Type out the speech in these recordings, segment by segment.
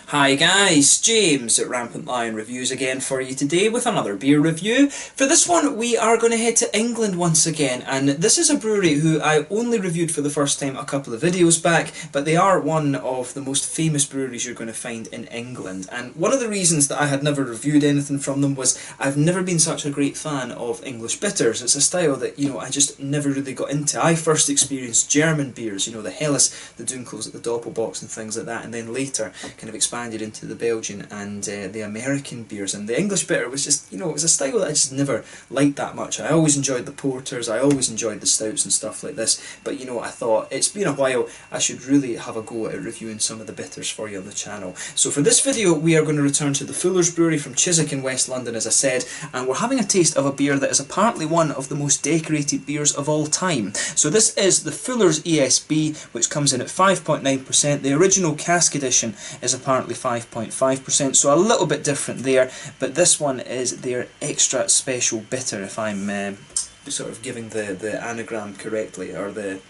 Hi guys, James at Rampant Lion Reviews again for you today with another beer review. For this one we are going to head to England once again, and this is a brewery who I only reviewed for the first time a couple of videos back, but they are one of the most famous breweries you're going to find in England. And one of the reasons that I had never reviewed anything from them was I've never been such a great fan of English bitters. It's a style that, I just never really got into. I first experienced German beers, the Helles, the Dunkels, the Doppelbocks and things like that, and then later kind of expanded into the Belgian and the American beers. And the English bitter was just, it was a style that I just never liked that much. I always enjoyed the porters, I always enjoyed the stouts and stuff like this, but I thought it's been a while, I should really have a go at reviewing some of the bitters for you on the channel. So for this video we are going to return to the Fuller's Brewery from Chiswick in West London, as I said, and we're having a taste of a beer that is apparently one of the most decorated beers of all time. So this is the Fuller's ESB, which comes in at 5.9%. The original cask edition is apparently 5.5%, so a little bit different there, but this one is their extra special bitter, if I'm sort of giving the anagram correctly, or the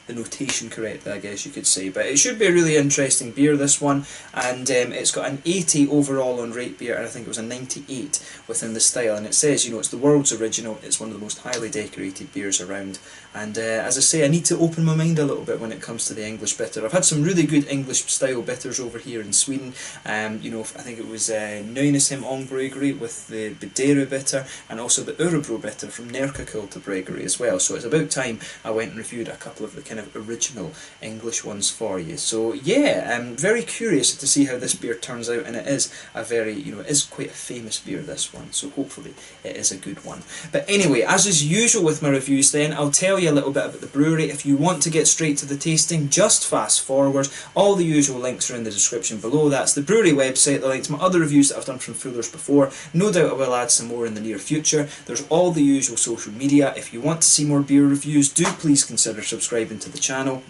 notation correctly, I guess you could say. But it should be a really interesting beer, this one, and it's got an 80 overall on Rate Beer, and I think it was a 98 within the style, and it says, it's the world's original, it's one of the most highly decorated beers around, and as I say, I need to open my mind a little bit when it comes to the English bitter. I've had some really good English style bitters over here in Sweden, I think it was Nynäshamn Brewery with the Bodied bitter, and also the Örebro bitter from Närkekulta Brewery as well, so it's about time I went and reviewed a couple of the kind of original English ones for you. So yeah, I'm very curious to see how this beer turns out, and it is a very, it is quite a famous beer, this one, so hopefully it is a good one. But anyway, as is usual with my reviews then, I'll tell you a little bit about the brewery. If you want to get straight to the tasting, just fast forward. All the usual links are in the description below. That's the brewery website, the link to my other reviews that I've done from Fuller's before. No doubt I will add some more in the near future. There's all the usual social media. If you want to see more beer reviews, do please consider subscribing to the channel.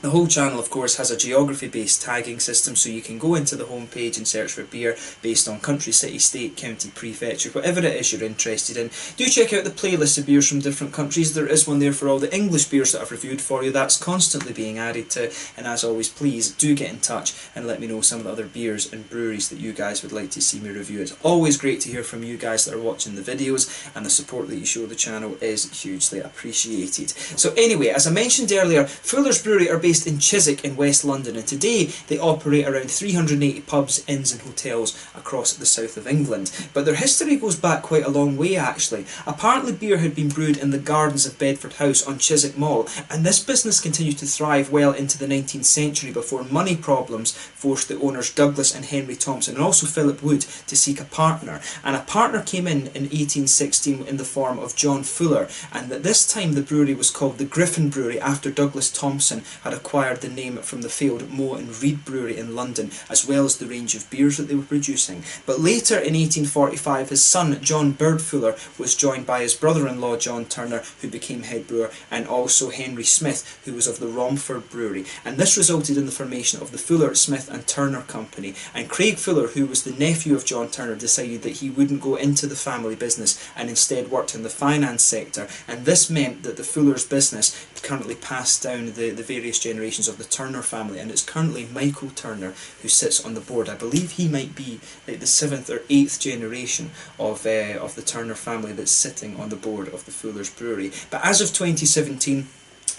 The whole channel, of course, has a geography-based tagging system, so you can go into the homepage and search for beer based on country, city, state, county, prefecture, whatever it is you're interested in. Do check out the playlist of beers from different countries. There is one there for all the English beers that I've reviewed for you. That's constantly being added to, and as always, please do get in touch and let me know some of the other beers and breweries that you guys would like to see me review. It's always great to hear from you guys that are watching the videos, and the support that you show the channel is hugely appreciated. So anyway, as I mentioned earlier, Fuller's Brewery are based in Chiswick in West London, and today they operate around 380 pubs, inns and hotels across the south of England. But their history goes back quite a long way actually. Apparently beer had been brewed in the gardens of Bedford House on Chiswick Mall, and this business continued to thrive well into the 19th century before money problems forced the owners Douglas and Henry Thompson, and also Philip Wood, to seek a partner. And a partner came in 1816 in the form of John Fuller, and at this time the brewery was called the Griffin Brewery after Douglas Thompson had acquired the name from the failed Moe and Reed Brewery in London, as well as the range of beers that they were producing. But later in 1845 his son John Bird Fuller was joined by his brother-in-law John Turner, who became head brewer, and also Henry Smith, who was of the Romford Brewery, and this resulted in the formation of the Fuller, Smith and Turner Company. And Craig Fuller, who was the nephew of John Turner, decided that he wouldn't go into the family business and instead worked in the finance sector, and this meant that the Fuller's business currently passed down the various generations of the Turner family, and it's currently Michael Turner who sits on the board. I believe he might be like the 7th or 8th generation of the Turner family that's sitting on the board of the Fuller's Brewery. But as of 2017,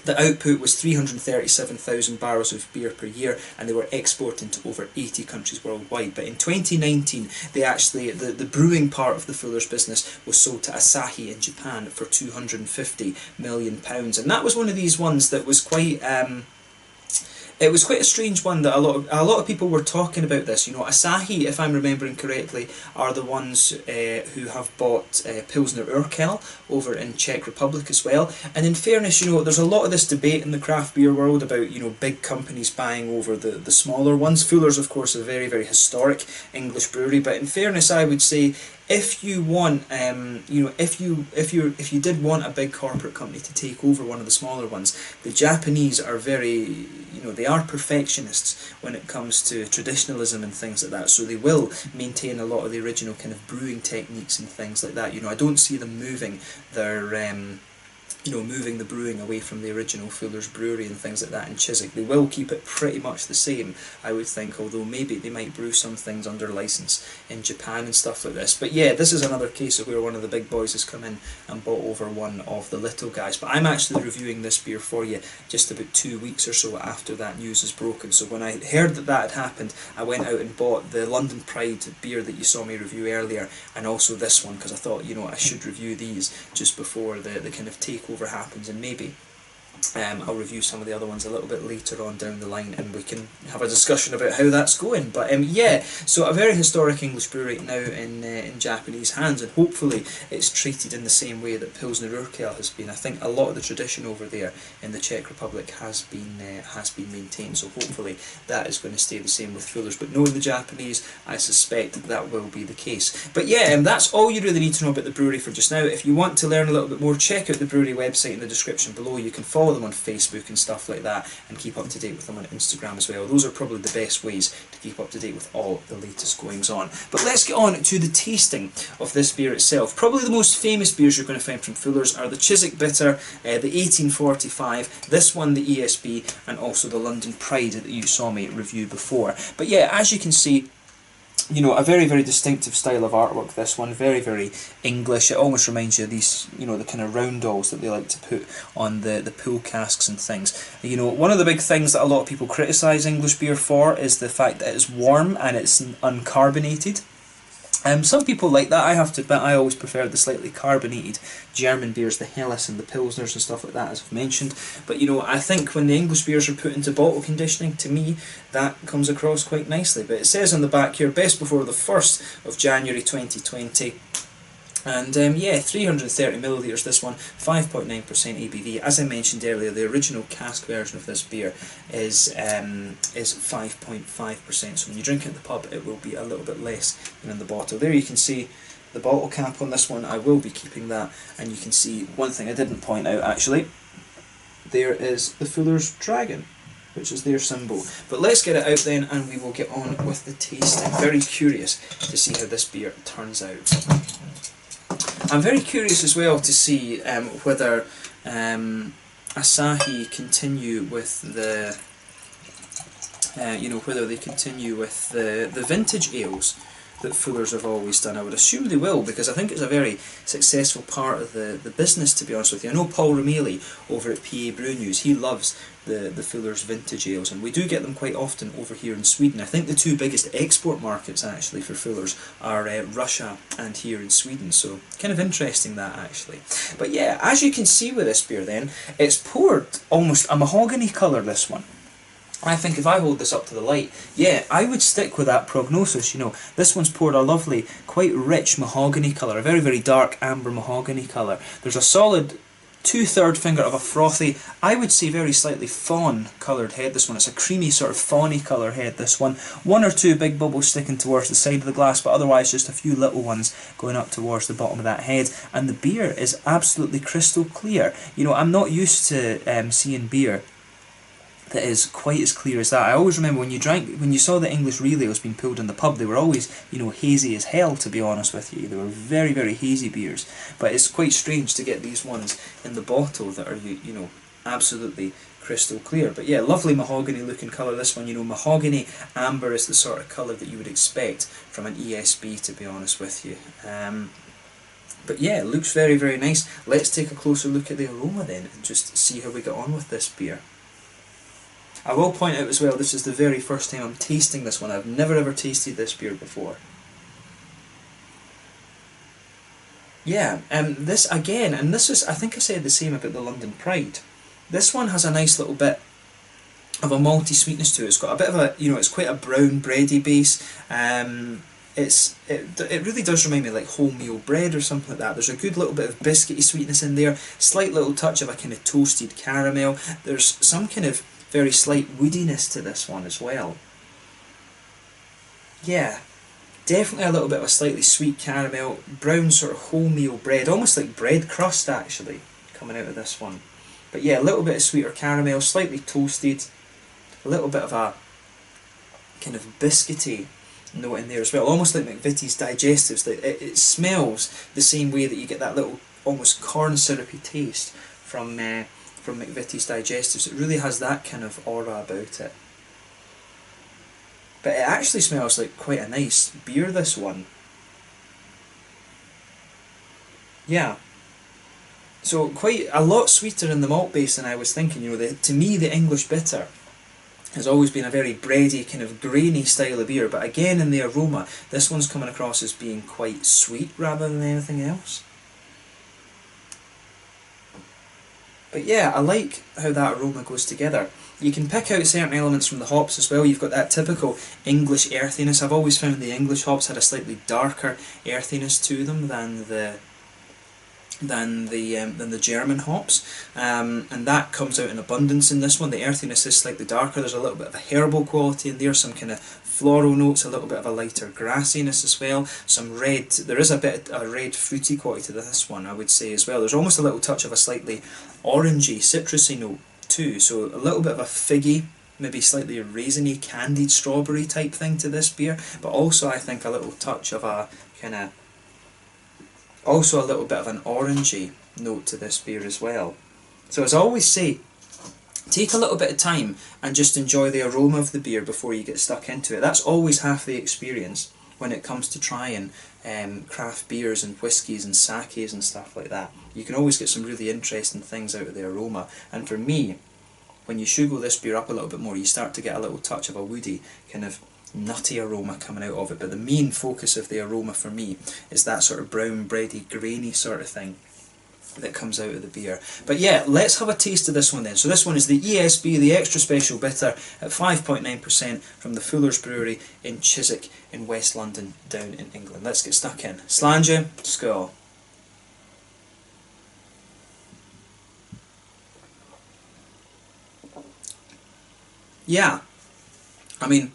the output was 337,000 barrels of beer per year, and they were exporting to over 80 countries worldwide. But in 2019, they actually, the brewing part of the Fuller's business was sold to Asahi in Japan for £250 million, and that was one of these ones that was quite it was quite a strange one that a lot of people were talking about this. Asahi, if I'm remembering correctly, are the ones who have bought Pilsner Urquell over in Czech Republic as well. And in fairness, there's a lot of this debate in the craft beer world about big companies buying over the smaller ones. Fuller's, of course, a very, very historic English brewery, but in fairness, I would say, if you want, if you did want a big corporate company to take over one of the smaller ones, the Japanese are very, they are perfectionists when it comes to traditionalism and things like that. So they will maintain a lot of the original kind of brewing techniques and things like that. I don't see them moving their you know, moving the brewing away from the original Fuller's Brewery and things like that in Chiswick. They will keep it pretty much the same, I would think, although maybe they might brew some things under license in Japan and stuff like this. But yeah, this is another case of where one of the big boys has come in and bought over one of the little guys. But I'm actually reviewing this beer for you just about 2 weeks or so after that news is broken. So when I heard that that had happened, I went out and bought the London Pride beer that you saw me review earlier, and also this one, because I thought, you know, I should review these just before the kind of takeover happens, and maybe I'll review some of the other ones a little bit later on down the line, and we can have a discussion about how that's going. But yeah, so a very historic English brewery now in Japanese hands, and hopefully it's treated in the same way that Pilsner Urquell has been. I think a lot of the tradition over there in the Czech Republic has been maintained, so hopefully that is going to stay the same with Fuller's. But knowing the Japanese, I suspect that will be the case. But yeah, that's all you really need to know about the brewery for just now. If you want to learn a little bit more, check out the brewery website in the description below. You can follow them on Facebook and stuff like that, and keep up to date with them on Instagram as well. Those are probably the best ways to keep up to date with all the latest goings on. But let's get on to the tasting of this beer itself. Probably the most famous beers you're going to find from Fuller's are the Chiswick Bitter, the 1845, this one the ESB, and also the London Pride that you saw me review before. But yeah, as you can see, you know, a very, very distinctive style of artwork, this one. Very, very English. It almost reminds you of these, you know, the kind of round dolls that they like to put on the pool casks and things. You know, one of the big things that a lot of people criticise English beer for is the fact that it's warm and it's uncarbonated. Some people like that. I have to admit, I always prefer the slightly carbonated German beers, the Helles and the Pilsners and stuff like that, as I've mentioned. But you know, I think when the English beers are put into bottle conditioning, to me, that comes across quite nicely. But it says on the back here, best before the 1st of January 2020. And yeah, 330 millilitres this one, 5.9% ABV. As I mentioned earlier, the original cask version of this beer is 5.5%. So when you drink it at the pub, it will be a little bit less than in the bottle. There you can see the bottle cap on this one. I will be keeping that. And you can see one thing I didn't point out actually. There is the Fuller's Dragon, which is their symbol. But let's get it out then, and we will get on with the tasting. Very curious to see how this beer turns out. I'm very curious as well to see whether Asahi continue with the, you know, whether they continue with the vintage ales that Fuller's have always done. I would assume they will, because I think it's a very successful part of the business, to be honest with you. I know Paul Romelli over at PA Brew News, he loves the Fuller's vintage ales, and we do get them quite often over here in Sweden. I think the two biggest export markets actually for Fuller's are Russia and here in Sweden, so kind of interesting that actually. But yeah, as you can see with this beer then, it's poured almost a mahogany colour, this one. I think if I hold this up to the light, yeah, I would stick with that prognosis. You know, this one's poured a lovely, quite rich mahogany colour, a very, very dark amber mahogany colour. There's a solid 2/3 finger of a frothy, I would say very slightly fawn coloured head, this one. It's a creamy sort of fawny colour head, this one. One or two big bubbles sticking towards the side of the glass, but otherwise just a few little ones going up towards the bottom of that head. And the beer is absolutely crystal clear. You know, I'm not used to seeing beer that is quite as clear as that. I always remember when you saw the English real ales being pulled in the pub, they were always, you know, hazy as hell, to be honest with you. They were very, very hazy beers. But it's quite strange to get these ones in the bottle that are, you know, absolutely crystal clear. But yeah, lovely mahogany looking colour, this one. You know, mahogany amber is the sort of colour that you would expect from an ESB, to be honest with you. But yeah, it looks very, very nice. Let's take a closer look at the aroma then, and just see how we get on with this beer. I will point out as well, this is the very first time I'm tasting this one. I've never ever tasted this beer before. Yeah, this again, and this is, I think I said the same about the London Pride. This one has a nice little bit of a malty sweetness to it. It's got a bit of a, you know, it's quite a brown bready base. It really does remind me of like wholemeal bread or something like that. There's a good little bit of biscuity sweetness in there, slight little touch of a kind of toasted caramel. There's some kind of very slight woodiness to this one as well. Yeah, definitely a little bit of a slightly sweet caramel, brown sort of wholemeal bread, almost like bread crust actually, coming out of this one. But yeah, a little bit of sweeter caramel, slightly toasted, a little bit of a kind of biscuity note in there as well, almost like McVitie's digestives. It smells the same way that you get that little almost corn syrupy taste from McVitie's Digestives. It really has that kind of aura about it. But it actually smells like quite a nice beer, this one. Yeah. So quite a lot sweeter in the malt base than I was thinking. You know, to me the English bitter has always been a very bready, kind of grainy style of beer, but again in the aroma, this one's coming across as being quite sweet rather than anything else. But yeah, I like how that aroma goes together. You can pick out certain elements from the hops as well. You've got that typical English earthiness. I've always found the English hops had a slightly darker earthiness to them than the German hops, and that comes out in abundance in this one. The earthiness is slightly darker. There's a little bit of a herbal quality in there, some kind of floral notes, a little bit of a lighter grassiness as well, some red. There is a bit of a red fruity quality to this one, I would say, as well. There's almost a little touch of a slightly orangey, citrusy note too, so a little bit of a figgy, maybe slightly raisiny, candied strawberry type thing to this beer, but also I think a little touch of a kind of, also a little bit of an orangey note to this beer as well. So as I always say, take a little bit of time and just enjoy the aroma of the beer before you get stuck into it. That's always half the experience when it comes to trying craft beers and whiskies and sakes and stuff like that. You can always get some really interesting things out of the aroma, and for me, when you sugar this beer up a little bit more, you start to get a little touch of a woody, kind of nutty aroma coming out of it, but the main focus of the aroma for me is that sort of brown, bready, grainy sort of thing that comes out of the beer. But yeah, let's have a taste of this one then. So this one is the ESB, the Extra Special Bitter, at 5.9% from the Fuller's Brewery in Chiswick in West London, down in England. Let's get stuck in. Slàinte, skål. Yeah, I mean,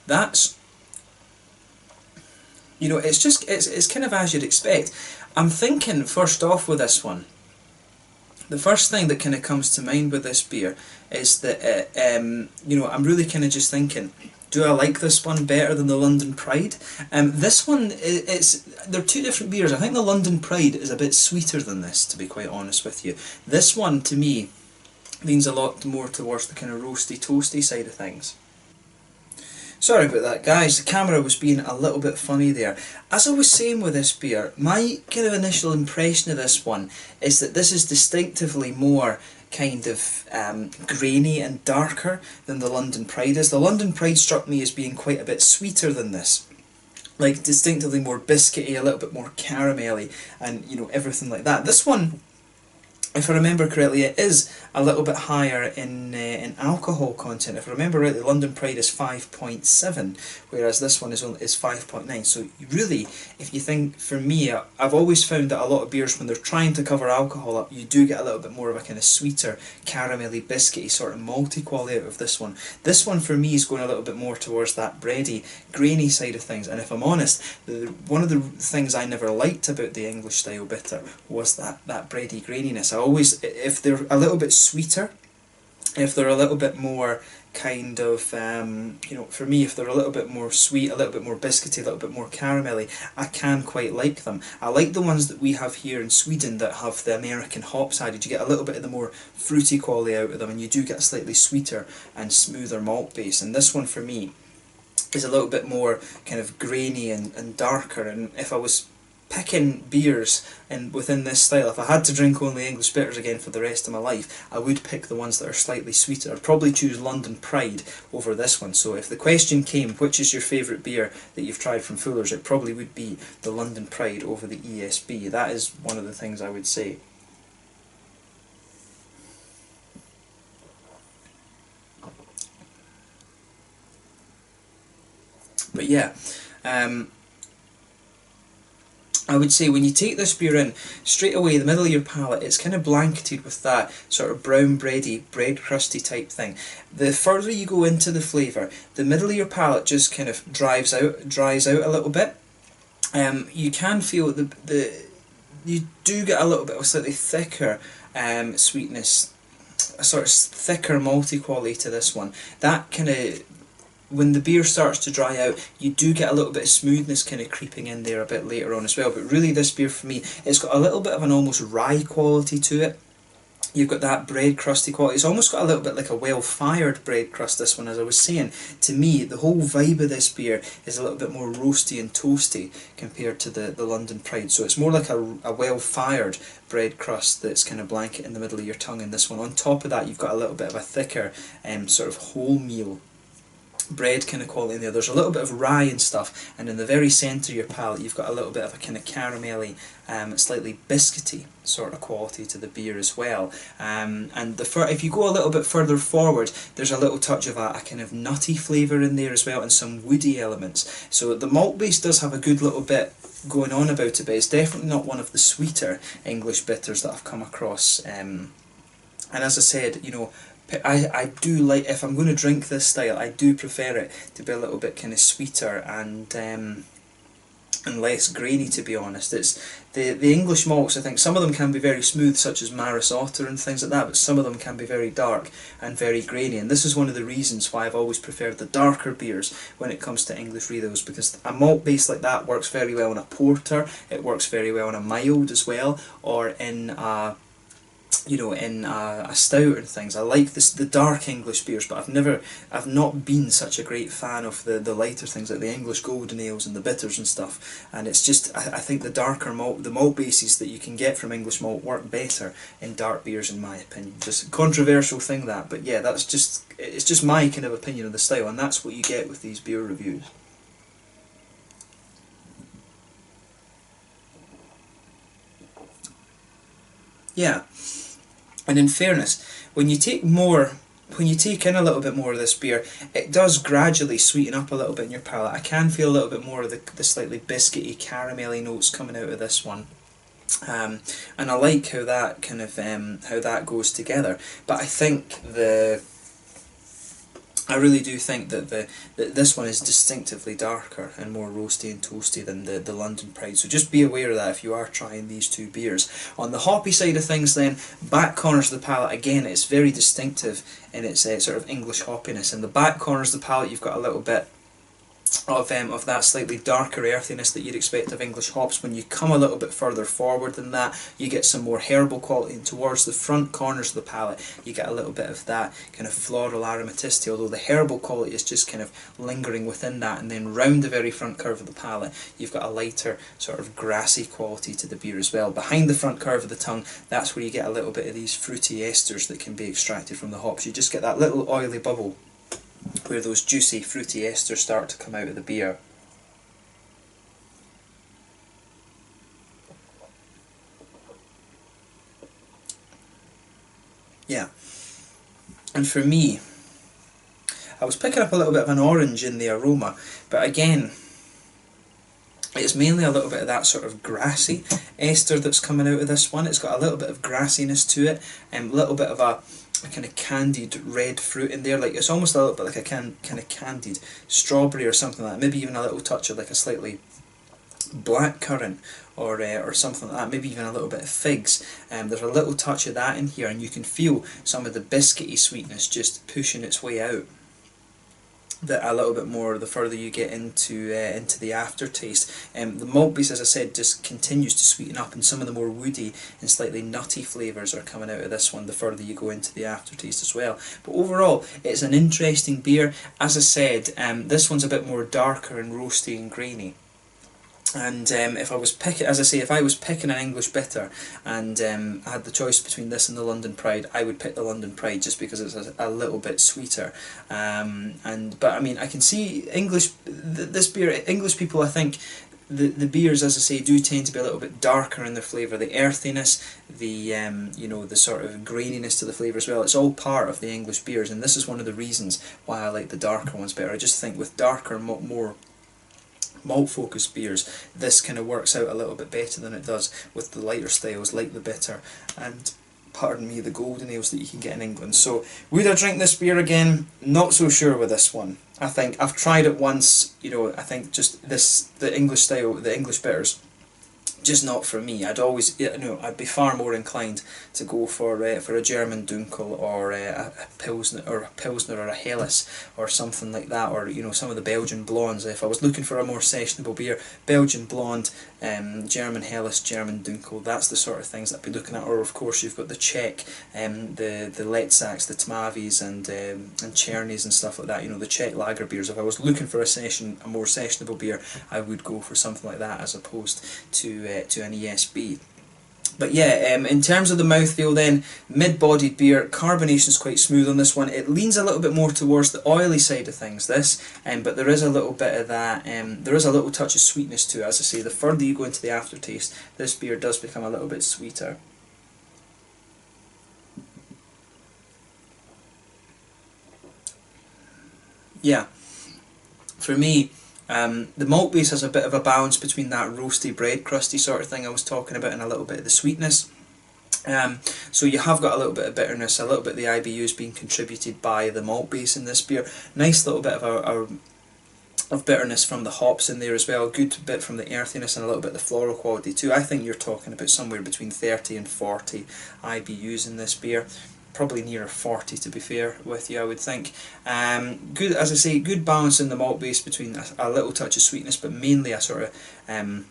that's, you know, it's just, it's kind of as you'd expect. I'm thinking first off with this one, the first thing that kind of comes to mind with this beer is that, you know, I'm really kind of just thinking, do I like this one better than the London Pride? This one, they're two different beers. I think the London Pride is a bit sweeter than this, to be quite honest with you. This one, to me, leans a lot more towards the kind of roasty, toasty side of things. Sorry about that, guys, the camera was being a little bit funny there. As I was saying with this beer, my kind of initial impression of this one is that this is distinctively more kind of grainy and darker than the London Pride is. The London Pride struck me as being quite a bit sweeter than this. Like distinctively more biscuity, a little bit more caramelly, and you know, everything like that. This one, if I remember correctly, it is a little bit higher in alcohol content. If I remember rightly, London Pride is 5.7, whereas this one is 5.9. So really, if you think, for me, I've always found that a lot of beers, when they're trying to cover alcohol up, you do get a little bit more of a kind of sweeter, caramelly, biscuity, sort of malty quality out of this one. This one, for me, is going a little bit more towards that bready, grainy side of things. And if I'm honest, one of the things I never liked about the English style bitter was that bready graininess. Always, if they're a little bit sweeter, if they're a little bit more kind of, you know, for me, if they're a little bit more sweet, a little bit more biscuity, a little bit more caramelly, I can quite like them. I like the ones that we have here in Sweden that have the American hops added. You get a little bit of the more fruity quality out of them, and you do get a slightly sweeter and smoother malt base. And this one, for me, is a little bit more kind of grainy and darker. And if I was picking beers within this style, if I had to drink only English bitters again for the rest of my life, I would pick the ones that are slightly sweeter. I'd probably choose London Pride over this one. So if the question came, which is your favourite beer that you've tried from Fuller's, it probably would be the London Pride over the ESB. That is one of the things I would say. But yeah, I would say when you take this beer in, straight away the middle of your palate, it's kind of blanketed with that sort of brown bready, bread crusty type thing. The further you go into the flavour, the middle of your palate just kind of dries out a little bit. You can feel you do get a little bit of slightly thicker sweetness, a sort of thicker malty quality to this one. That kind of, when the beer starts to dry out, you do get a little bit of smoothness kind of creeping in there a bit later on as well. But really, this beer for me, it's got a little bit of an almost rye quality to it. You've got that bread crusty quality. It's almost got a little bit like a well-fired bread crust, this one, as I was saying. To me, the whole vibe of this beer is a little bit more roasty and toasty compared to the London Pride. So it's more like a well-fired bread crust that's kind of blanket in the middle of your tongue in this one. On top of that, you've got a little bit of a thicker sort of wholemeal bread kind of quality in there. There's a little bit of rye and stuff, and in the very centre of your palate you've got a little bit of a kind of caramelly, slightly biscuity sort of quality to the beer as well. And if you go a little bit further forward, there's a little touch of a kind of nutty flavour in there as well, and some woody elements. So the malt base does have a good little bit going on about it, but it's definitely not one of the sweeter English bitters that I've come across. And as I said, you know, I do like, if I'm going to drink this style, I do prefer it to be a little bit kind of sweeter and less grainy, to be honest. It's the English malts, I think some of them can be very smooth, such as Maris Otter and things like that, but some of them can be very dark and very grainy, and this is one of the reasons why I've always preferred the darker beers when it comes to English Riedels, because a malt base like that works very well in a porter, it works very well in a mild as well, or in a stout and things. I like the dark English beers, but I've not been such a great fan of the lighter things like the English golden ales and the bitters and stuff. And it's just, I think the darker malt, the malt bases that you can get from English malt work better in dark beers, in my opinion. Just a controversial thing that, but yeah, it's just my kind of opinion of the style, and that's what you get with these beer reviews. Yeah. And in fairness, when you take in a little bit more of this beer, it does gradually sweeten up a little bit in your palate. I can feel a little bit more of the slightly biscuity, caramelly notes coming out of this one. And I like how that kind of how that goes together. But I really do think that this one is distinctively darker and more roasty and toasty than the London Pride. So just be aware of that if you are trying these two beers. On the hoppy side of things then, back corners of the palate, again, it's very distinctive in its sort of English hoppiness. In the back corners of the palate you've got a little bit of that slightly darker earthiness that you'd expect of English hops. When you come a little bit further forward than that, you get some more herbal quality, and towards the front corners of the palate you get a little bit of that kind of floral aromaticity, although the herbal quality is just kind of lingering within that. And then round the very front curve of the palate you've got a lighter sort of grassy quality to the beer as well. Behind the front curve of the tongue, that's where you get a little bit of these fruity esters that can be extracted from the hops. You just get that little oily bubble where those juicy fruity esters start to come out of the beer. Yeah, and for me, I was picking up a little bit of an orange in the aroma, but again, it's mainly a little bit of that sort of grassy ester that's coming out of this one. It's got a little bit of grassiness to it, and a little bit of a kind of candied red fruit in there. Like, it's almost a little bit like a kind of candied strawberry or something like that. Maybe even a little touch of like a slightly black currant or something like that. Maybe even a little bit of figs. There's a little touch of that in here, and you can feel some of the biscuity sweetness just pushing its way out that a little bit more the further you get into the aftertaste. The malt base, as I said, just continues to sweeten up, and some of the more woody and slightly nutty flavours are coming out of this one the further you go into the aftertaste as well. But overall, it's an interesting beer. As I said, this one's a bit more darker and roasty and grainy. And if I was picking, as I say, if I was picking an English bitter and I had the choice between this and the London Pride, I would pick the London Pride just because it's a little bit sweeter. But I mean, I can see this beer, English people, I think the beers, as I say, do tend to be a little bit darker in their flavour. The earthiness, the the sort of graininess to the flavour as well. It's all part of the English beers, and this is one of the reasons why I like the darker ones better. I just think with darker, more malt focused beers, this kind of works out a little bit better than it does with the lighter styles like the bitter and, pardon me, the golden ales that you can get in England. So would I drink this beer again? Not so sure with this one. I think I've tried it once, I think just the English style, the English bitters, just not for me. I'd always, I'd be far more inclined to go for a German Dunkel, or a Pilsner, or a Helles, or something like that, or some of the Belgian blondes. If I was looking for a more sessionable beer, Belgian blonde, German Helles, German Dunkel, that's the sort of things that I'd be looking at. Or of course you've got the Czech, the Letzaks, the Tmavis, and Chernies and stuff like that. The Czech lager beers. If I was looking for a more sessionable beer, I would go for something like that as opposed to an ESB. But yeah, in terms of the mouthfeel then, mid-bodied beer, carbonation's quite smooth on this one. It leans a little bit more towards the oily side of things, this, but there is a little bit of that, there is a little touch of sweetness to it. As I say, the further you go into the aftertaste, this beer does become a little bit sweeter. Yeah, for me, the malt base has a bit of a balance between that roasty, bread crusty sort of thing I was talking about, and a little bit of the sweetness. So you have got a little bit of bitterness, a little bit of the IBUs being contributed by the malt base in this beer. Nice little bit of bitterness from the hops in there as well, a good bit from the earthiness, and a little bit of the floral quality too. I think you're talking about somewhere between 30 and 40 IBUs in this beer. Probably nearer 40 to be fair with you, I would think. Good, as I say, good balance in the malt base between a little touch of sweetness, but mainly a sort of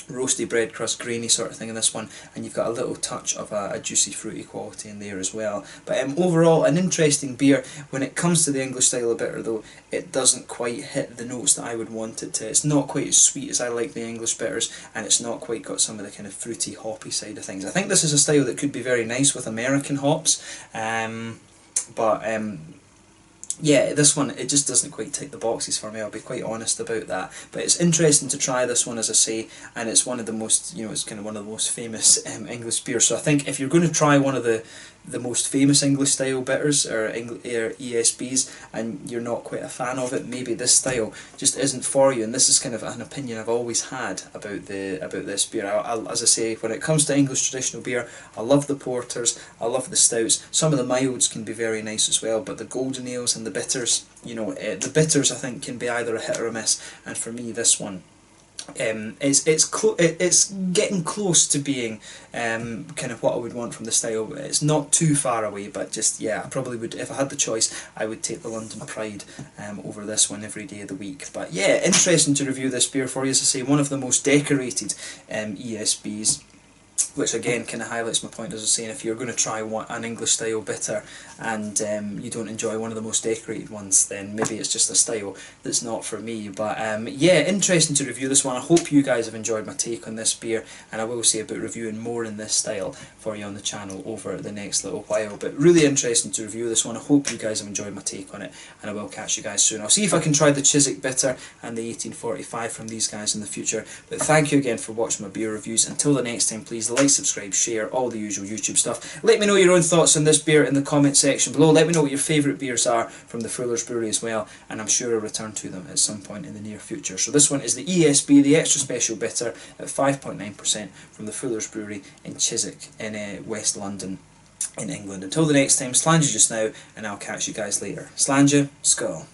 roasty bread crust, grainy sort of thing in this one, and you've got a little touch of a juicy fruity quality in there as well. But overall, an interesting beer. When it comes to the English style of bitter though, it doesn't quite hit the notes that I would want it to. It's not quite as sweet as I like the English bitters, and it's not quite got some of the kind of fruity, hoppy side of things. I think this is a style that could be very nice with American hops, but yeah, this one, it just doesn't quite tick the boxes for me, I'll be quite honest about that. But it's interesting to try this one, as I say, and it's one of the most, it's kind of one of the most famous English beers. So I think if you're going to try one of the most famous English style bitters, or ESBs, and you're not quite a fan of it, maybe this style just isn't for you. And this is kind of an opinion I've always had about this beer. As I say, when it comes to English traditional beer, I love the porters, I love the stouts. Some of the milds can be very nice as well, but the golden ales and the bitters, the bitters I think can be either a hit or a miss. And for me, this one, it's getting close to being kind of what I would want from the style. It's not too far away, but just, yeah, I probably would, if I had the choice, I would take the London Pride over this one every day of the week. But yeah, interesting to review this beer for you. As I say, one of the most decorated ESBs, which again kind of highlights my point, as I was saying, if you're going to try an English style bitter and you don't enjoy one of the most decorated ones, then maybe it's just a style that's not for me. But yeah, interesting to review this one. I hope you guys have enjoyed my take on this beer, and I will say about reviewing more in this style for you on the channel over the next little while. But really interesting to review this one. I hope you guys have enjoyed my take on it, and I will catch you guys soon. I'll see if I can try the Chiswick bitter and the 1845 from these guys in the future. But thank you again for watching my beer reviews. Until the next time, please like, subscribe, share, all the usual YouTube stuff. Let me know your own thoughts on this beer in the comment section below. Let me know what your favourite beers are from the Fuller's Brewery as well, and I'm sure I'll return to them at some point in the near future. So this one is the ESB, the Extra Special Bitter, at 5.9% from the Fuller's Brewery in Chiswick in West London in England. Until the next time, slàinte just now, and I'll catch you guys later. Slàinte, skål.